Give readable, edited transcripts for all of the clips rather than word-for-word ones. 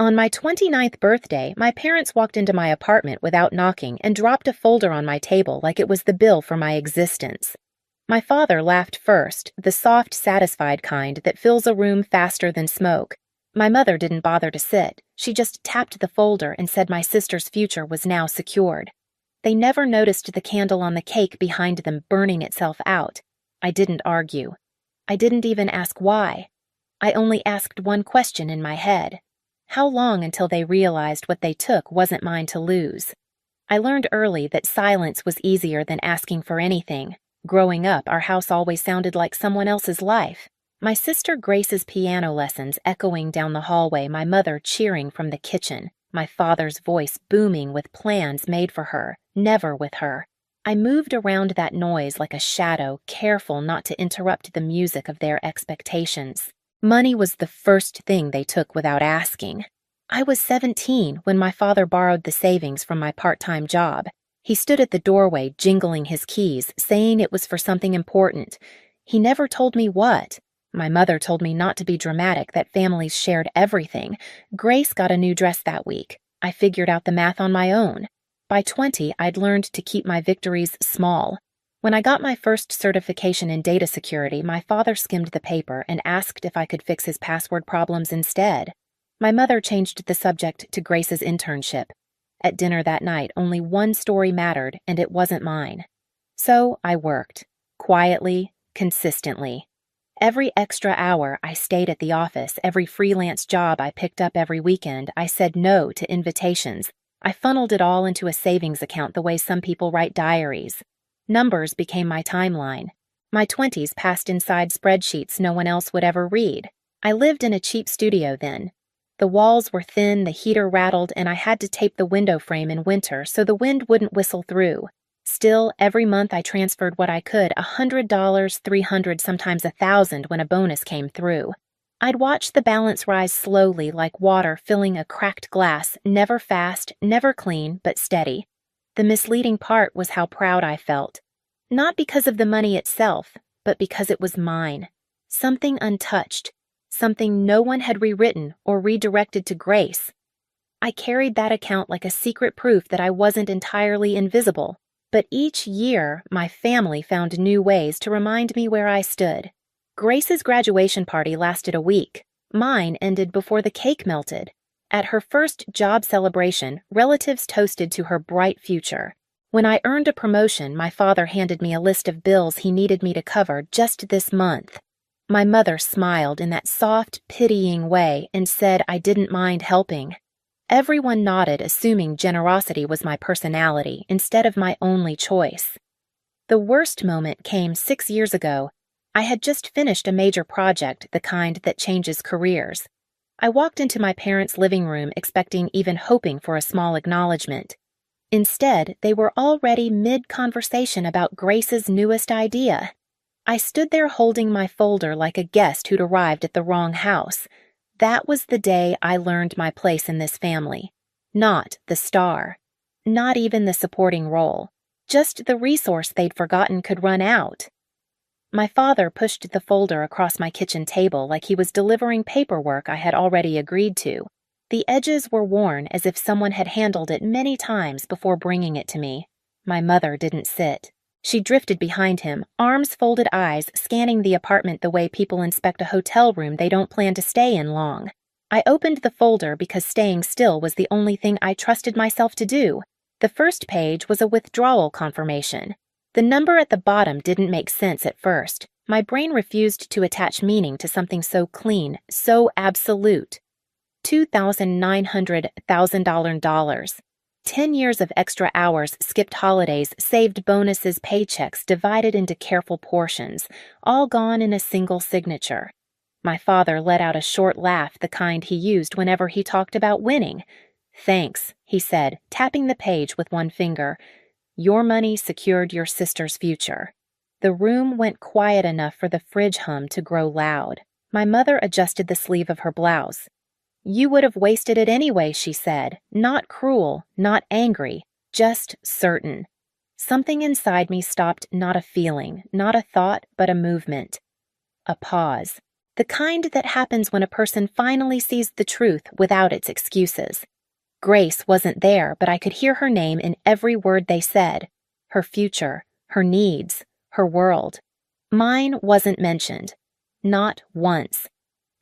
On my 29th birthday, my parents walked into my apartment without knocking and dropped a folder on my table like it was the bill for my existence. My father laughed first, the soft, satisfied kind that fills a room faster than smoke. My mother didn't bother to sit. She just tapped the folder and said my sister's future was now secured. They never noticed the candle on the cake behind them burning itself out. I didn't argue. I didn't even ask why. I only asked one question in my head. How long until they realized what they took wasn't mine to lose? I learned early that silence was easier than asking for anything. Growing up, our house always sounded like someone else's life. My sister Grace's piano lessons echoing down the hallway, my mother cheering from the kitchen, my father's voice booming with plans made for her, never with her. I moved around that noise like a shadow, careful not to interrupt the music of their expectations. Money was the first thing they took without asking. I was 17 when my father borrowed the savings from my part-time job. He stood at the doorway, jingling his keys, saying it was for something important. He never told me what. My mother told me not to be dramatic, that families shared everything. Grace got a new dress that week. I figured out the math on my own. By 20, I'd learned to keep my victories small. When I got my first certification in data security, my father skimmed the paper and asked if I could fix his password problems instead. My mother changed the subject to Grace's internship. At dinner that night, only one story mattered, and it wasn't mine. So I worked. Quietly, consistently. Every extra hour I stayed at the office, every freelance job I picked up every weekend, I said no to invitations. I funneled it all into a savings account the way some people write diaries. Numbers became my timeline. My 20s passed inside spreadsheets no one else would ever read. I lived in a cheap studio then. The walls were thin, the heater rattled, and I had to tape the window frame in winter so the wind wouldn't whistle through. Still, every month I transferred what I could, $100, $300, sometimes $1,000 when a bonus came through. I'd watch the balance rise slowly like water filling a cracked glass, never fast, never clean, but steady. The misleading part was how proud I felt. Not because of the money itself, but because it was mine. Something untouched. Something no one had rewritten or redirected to Grace. I carried that account like a secret proof that I wasn't entirely invisible. But each year, my family found new ways to remind me where I stood. Grace's graduation party lasted a week. Mine ended before the cake melted. At her first job celebration, relatives toasted to her bright future. When I earned a promotion, my father handed me a list of bills he needed me to cover just this month. My mother smiled in that soft, pitying way and said I didn't mind helping. Everyone nodded, assuming generosity was my personality instead of my only choice. The worst moment came 6 years ago. I had just finished a major project, the kind that changes careers. I walked into my parents' living room expecting, even hoping for a small acknowledgement. Instead, they were already mid-conversation about Grace's newest idea. I stood there holding my folder like a guest who'd arrived at the wrong house. That was the day I learned my place in this family. Not the star. Not even the supporting role. Just the resource they'd forgotten could run out. My father pushed the folder across my kitchen table like he was delivering paperwork I had already agreed to. The edges were worn as if someone had handled it many times before bringing it to me. My mother didn't sit. She drifted behind him, arms folded, eyes scanning the apartment the way people inspect a hotel room they don't plan to stay in long. I opened the folder because staying still was the only thing I trusted myself to do. The first page was a withdrawal confirmation. The number at the bottom didn't make sense at first. My brain refused to attach meaning to something so clean, so absolute. $2,900,000. 10 years of extra hours, skipped holidays, saved bonuses, paychecks divided into careful portions, all gone in a single signature. My father let out a short laugh, the kind he used whenever he talked about winning. "Thanks," he said, tapping the page with one finger. "Your money secured your sister's future." The room went quiet enough for the fridge hum to grow loud. My mother adjusted the sleeve of her blouse. "You would have wasted it anyway," she said, not cruel, not angry, just certain. Something inside me stopped, not a feeling, not a thought, but a movement. A pause. The kind that happens when a person finally sees the truth without its excuses. Grace wasn't there, but I could hear her name in every word they said. Her future, her needs, her world. Mine wasn't mentioned. Not once.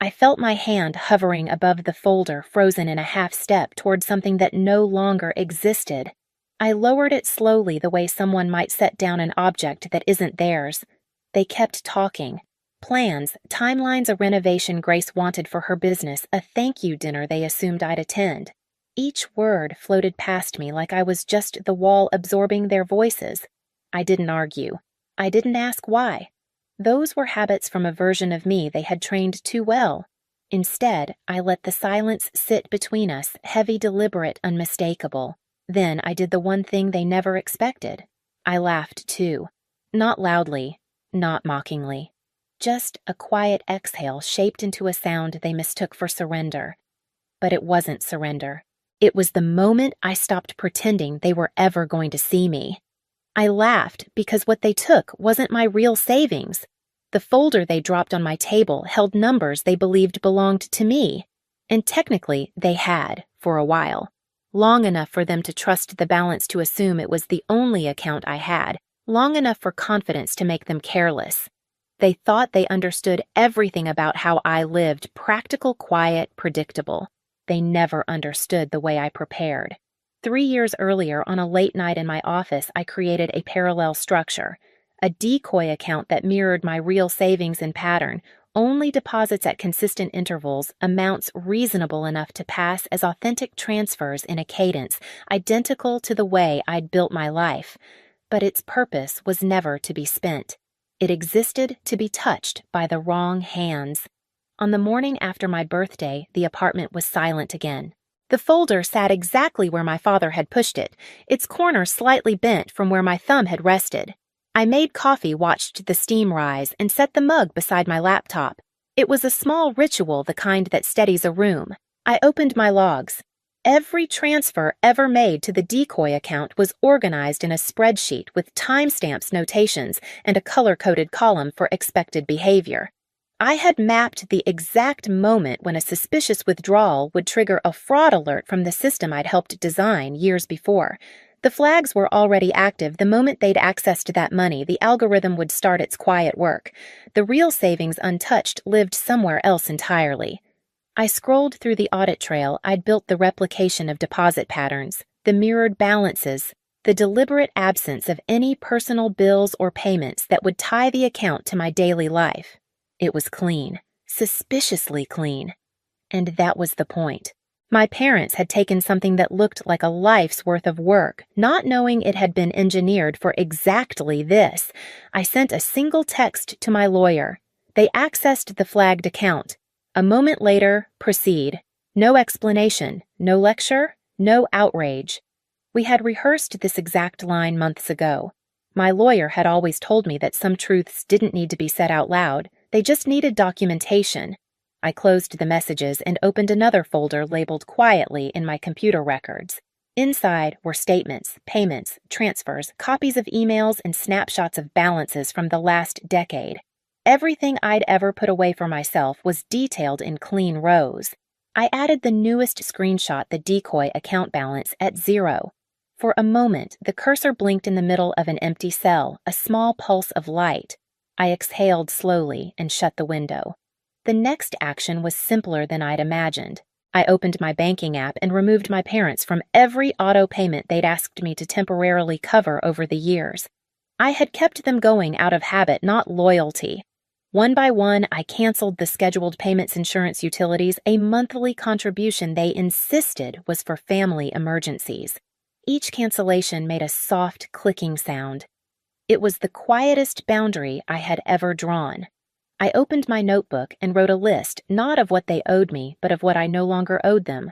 I felt my hand hovering above the folder, frozen in a half step toward something that no longer existed. I lowered it slowly, the way someone might set down an object that isn't theirs. They kept talking. Plans, timelines, a renovation Grace wanted for her business, a thank you dinner they assumed I'd attend. Each word floated past me like I was just the wall absorbing their voices. I didn't argue. I didn't ask why. Those were habits from a version of me they had trained too well. Instead, I let the silence sit between us, heavy, deliberate, unmistakable. Then I did the one thing they never expected. I laughed too. Not loudly, not mockingly. Just a quiet exhale shaped into a sound they mistook for surrender. But it wasn't surrender. It was the moment I stopped pretending they were ever going to see me. I laughed because what they took wasn't my real savings. The folder they dropped on my table held numbers they believed belonged to me. And technically, they had, for a while. Long enough for them to trust the balance to assume it was the only account I had. Long enough for confidence to make them careless. They thought they understood everything about how I lived, practical, quiet, predictable. They never understood the way I prepared. 3 years earlier, on a late night in my office, I created a parallel structure, a decoy account that mirrored my real savings and pattern, only deposits at consistent intervals, amounts reasonable enough to pass as authentic transfers in a cadence identical to the way I'd built my life. But its purpose was never to be spent. It existed to be touched by the wrong hands. On the morning after my birthday, the apartment was silent again. The folder sat exactly where my father had pushed it, its corner slightly bent from where my thumb had rested. I made coffee, watched the steam rise, and set the mug beside my laptop. It was a small ritual, the kind that steadies a room. I opened my logs. Every transfer ever made to the decoy account was organized in a spreadsheet with timestamps, notations, and a color-coded column for expected behavior. I had mapped the exact moment when a suspicious withdrawal would trigger a fraud alert from the system I'd helped design years before. The flags were already active. The moment they'd accessed that money, the algorithm would start its quiet work. The real savings, untouched, lived somewhere else entirely. I scrolled through the audit trail. I'd built the replication of deposit patterns, the mirrored balances, the deliberate absence of any personal bills or payments that would tie the account to my daily life. It was clean, suspiciously clean. And that was the point. My parents had taken something that looked like a life's worth of work, not knowing it had been engineered for exactly this. I sent a single text to my lawyer. They accessed the flagged account. A moment later, proceed. No explanation, no lecture, no outrage. We had rehearsed this exact line months ago. My lawyer had always told me that some truths didn't need to be said out loud. They just needed documentation. I closed the messages and opened another folder labeled quietly in my computer records. Inside were statements, payments, transfers, copies of emails, and snapshots of balances from the last decade. Everything I'd ever put away for myself was detailed in clean rows. I added the newest screenshot, the decoy account balance, at 0. For a moment, the cursor blinked in the middle of an empty cell, a small pulse of light. I exhaled slowly and shut the window. The next action was simpler than I'd imagined. I opened my banking app and removed my parents from every auto payment they'd asked me to temporarily cover over the years. I had kept them going out of habit, not loyalty. One by one, I canceled the scheduled payments, insurance, utilities, a monthly contribution they insisted was for family emergencies. Each cancellation made a soft clicking sound. It was the quietest boundary I had ever drawn. I opened my notebook and wrote a list, not of what they owed me, but of what I no longer owed them.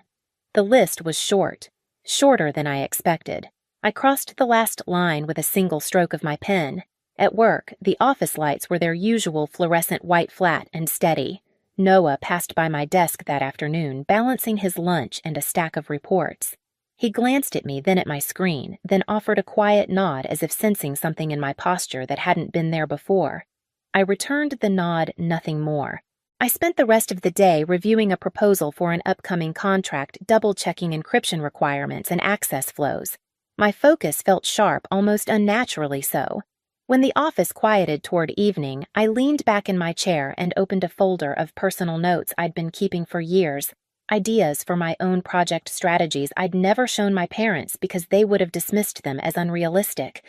The list was short, shorter than I expected. I crossed the last line with a single stroke of my pen. At work, the office lights were their usual fluorescent white flat and steady. Noah passed by my desk that afternoon, balancing his lunch and a stack of reports. He glanced at me, then at my screen, then offered a quiet nod as if sensing something in my posture that hadn't been there before. I returned the nod, nothing more. I spent the rest of the day reviewing a proposal for an upcoming contract, double-checking encryption requirements and access flows. My focus felt sharp, almost unnaturally so. When the office quieted toward evening, I leaned back in my chair and opened a folder of personal notes I'd been keeping for years, ideas for my own project strategies I'd never shown my parents because they would have dismissed them as unrealistic.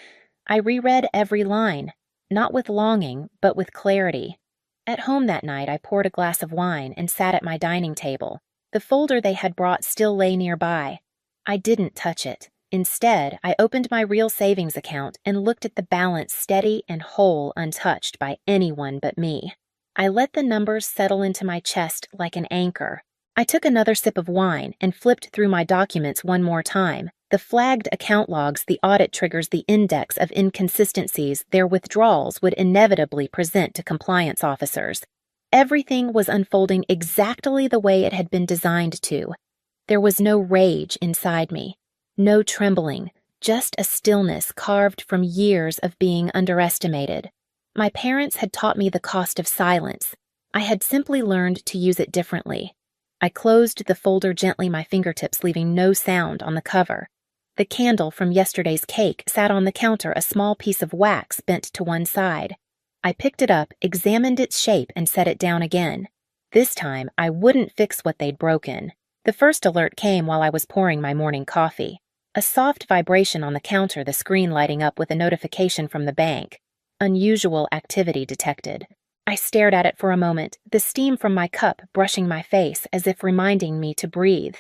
I reread every line, not with longing, but with clarity. At home that night, I poured a glass of wine and sat at my dining table. The folder they had brought still lay nearby. I didn't touch it. Instead, I opened my real savings account and looked at the balance steady and whole, untouched by anyone but me. I let the numbers settle into my chest like an anchor. I took another sip of wine and flipped through my documents one more time. The flagged account logs the audit triggers the index of inconsistencies their withdrawals would inevitably present to compliance officers. Everything was unfolding exactly the way it had been designed to. There was no rage inside me, no trembling, just a stillness carved from years of being underestimated. My parents had taught me the cost of silence. I had simply learned to use it differently. I closed the folder gently, my fingertips leaving no sound on the cover. The candle from yesterday's cake sat on the counter, a small piece of wax bent to one side. I picked it up, examined its shape, and set it down again. This time, I wouldn't fix what they'd broken. The first alert came while I was pouring my morning coffee. A soft vibration on the counter, the screen lighting up with a notification from the bank. Unusual activity detected. I stared at it for a moment, the steam from my cup brushing my face as if reminding me to breathe.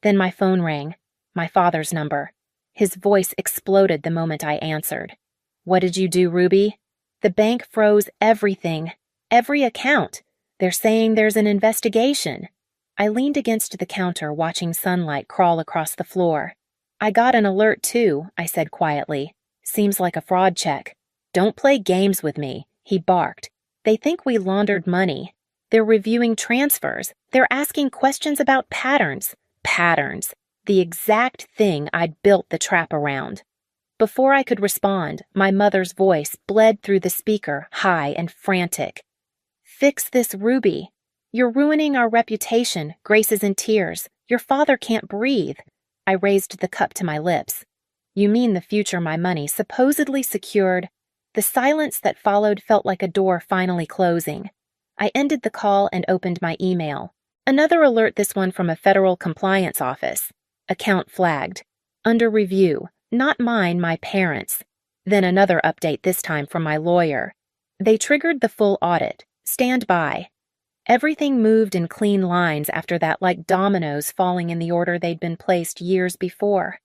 Then my phone rang. My father's number. His voice exploded the moment I answered. "What did you do, Ruby?" "The bank froze everything. Every account. They're saying there's an investigation." I leaned against the counter, watching sunlight crawl across the floor. "I got an alert too," I said quietly. "Seems like a fraud check." "Don't play games with me," he barked. "They think we laundered money. They're reviewing transfers. They're asking questions about patterns." Patterns. The exact thing I'd built the trap around. Before I could respond, my mother's voice bled through the speaker, high and frantic. "Fix this, Ruby. You're ruining our reputation." Grace is in tears. "Your father can't breathe." I raised the cup to my lips. "You mean the future my money supposedly secured?" The silence that followed felt like a door finally closing. I ended the call and opened my email. Another alert, this one from a federal compliance office. Account flagged. Under review. Not mine, my parents'. Then another update, this time from my lawyer. They triggered the full audit. Stand by. Everything moved in clean lines after that, like dominoes falling in the order they'd been placed years before.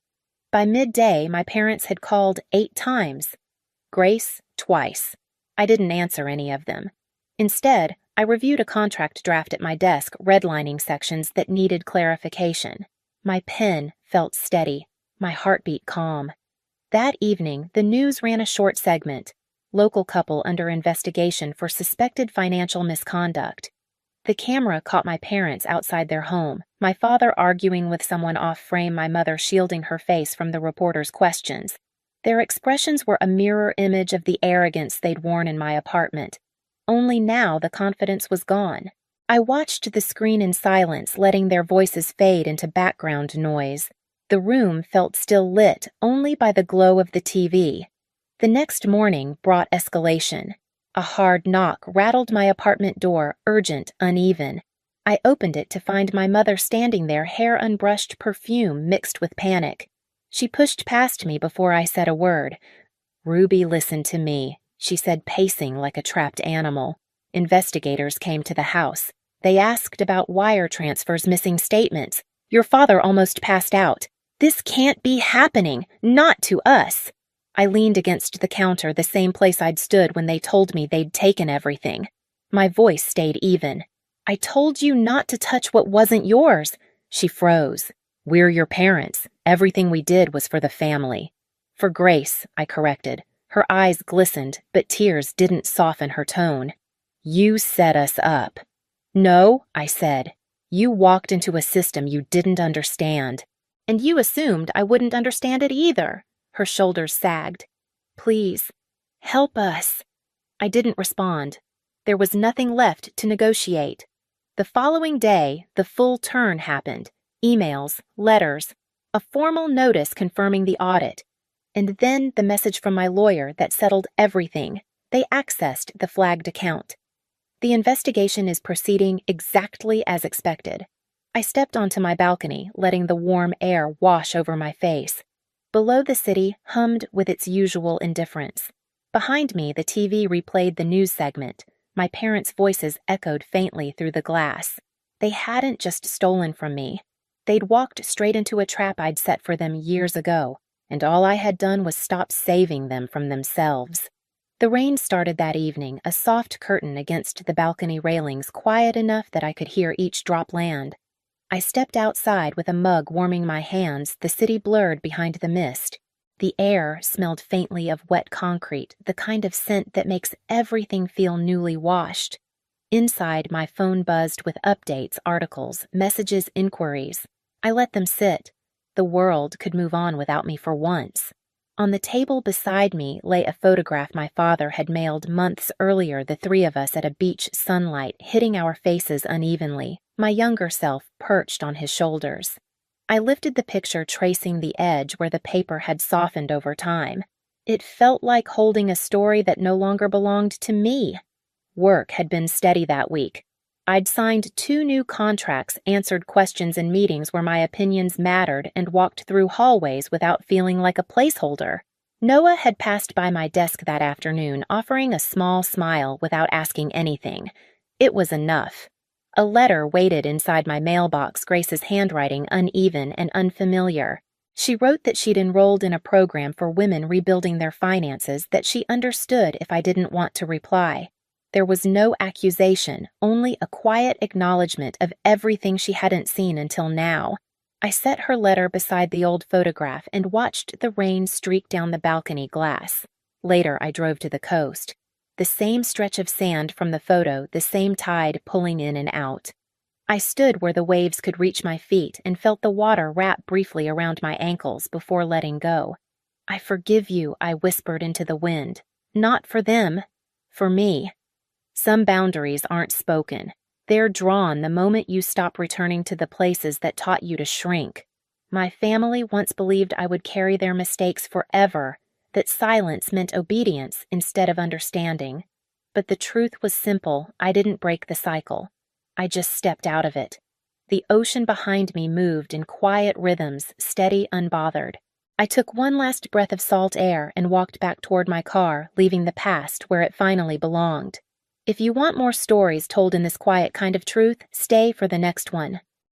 By midday, my parents had called 8 times. Grace, twice. I didn't answer any of them. Instead, I reviewed a contract draft at my desk, redlining sections that needed clarification. My pen felt steady, my heartbeat calm. That evening, the news ran a short segment. Local couple under investigation for suspected financial misconduct. The camera caught my parents outside their home, my father arguing with someone off-frame, my mother shielding her face from the reporter's questions. Their expressions were a mirror image of the arrogance they'd worn in my apartment. Only now the confidence was gone. I watched the screen in silence, letting their voices fade into background noise. The room felt still lit only by the glow of the TV. The next morning brought escalation. A hard knock rattled my apartment door, urgent, uneven. I opened it to find my mother standing there, hair unbrushed, perfume mixed with panic. She pushed past me before I said a word. "Ruby, listen to me," she said, pacing like a trapped animal. "Investigators came to the house. They asked about wire transfers, missing statements. Your father almost passed out. This can't be happening, not to us." I leaned against the counter, the same place I'd stood when they told me they'd taken everything. My voice stayed even. "I told you not to touch what wasn't yours." She froze. "We're your parents. Everything we did was for the family." "For Grace," I corrected. Her eyes glistened, but tears didn't soften her tone. "You set us up." "No," I said. "You walked into a system you didn't understand. And you assumed I wouldn't understand it either." Her shoulders sagged. "Please, help us." I didn't respond. There was nothing left to negotiate. The following day, the full turn happened. Emails, letters, a formal notice confirming the audit, and then the message from my lawyer that settled everything. They accessed the flagged account. The investigation is proceeding exactly as expected. I stepped onto my balcony, letting the warm air wash over my face. Below, the city hummed with its usual indifference. Behind me, the TV replayed the news segment. My parents' voices echoed faintly through the glass. They hadn't just stolen from me. They'd walked straight into a trap I'd set for them years ago, and all I had done was stop saving them from themselves. The rain started that evening, a soft curtain against the balcony railings, quiet enough that I could hear each drop land. I stepped outside with a mug warming my hands, the city blurred behind the mist. The air smelled faintly of wet concrete, the kind of scent that makes everything feel newly washed. Inside, my phone buzzed with updates, articles, messages, inquiries. I let them sit. The world could move on without me for once. On the table beside me lay a photograph my father had mailed months earlier, the three of us at a beach, sunlight hitting our faces unevenly, my younger self perched on his shoulders. I lifted the picture, tracing the edge where the paper had softened over time. It felt like holding a story that no longer belonged to me. Work had been steady that week. I'd signed 2 new contracts, answered questions in meetings where my opinions mattered, and walked through hallways without feeling like a placeholder. Noah had passed by my desk that afternoon, offering a small smile without asking anything. It was enough. A letter waited inside my mailbox, Grace's handwriting uneven and unfamiliar. She wrote that she'd enrolled in a program for women rebuilding their finances, that she understood if I didn't want to reply. There was no accusation, only a quiet acknowledgement of everything she hadn't seen until now. I set her letter beside the old photograph and watched the rain streak down the balcony glass. Later, I drove to the coast. The same stretch of sand from the photo, the same tide pulling in and out. I stood where the waves could reach my feet and felt the water wrap briefly around my ankles before letting go. "I forgive you," I whispered into the wind. "Not for them, for me." Some boundaries aren't spoken. They're drawn the moment you stop returning to the places that taught you to shrink. My family once believed I would carry their mistakes forever, that silence meant obedience instead of understanding. But the truth was simple. I didn't break the cycle. I just stepped out of it. The ocean behind me moved in quiet rhythms, steady, unbothered. I took one last breath of salt air and walked back toward my car, leaving the past where it finally belonged. If you want more stories told in this quiet kind of truth, stay for the next one.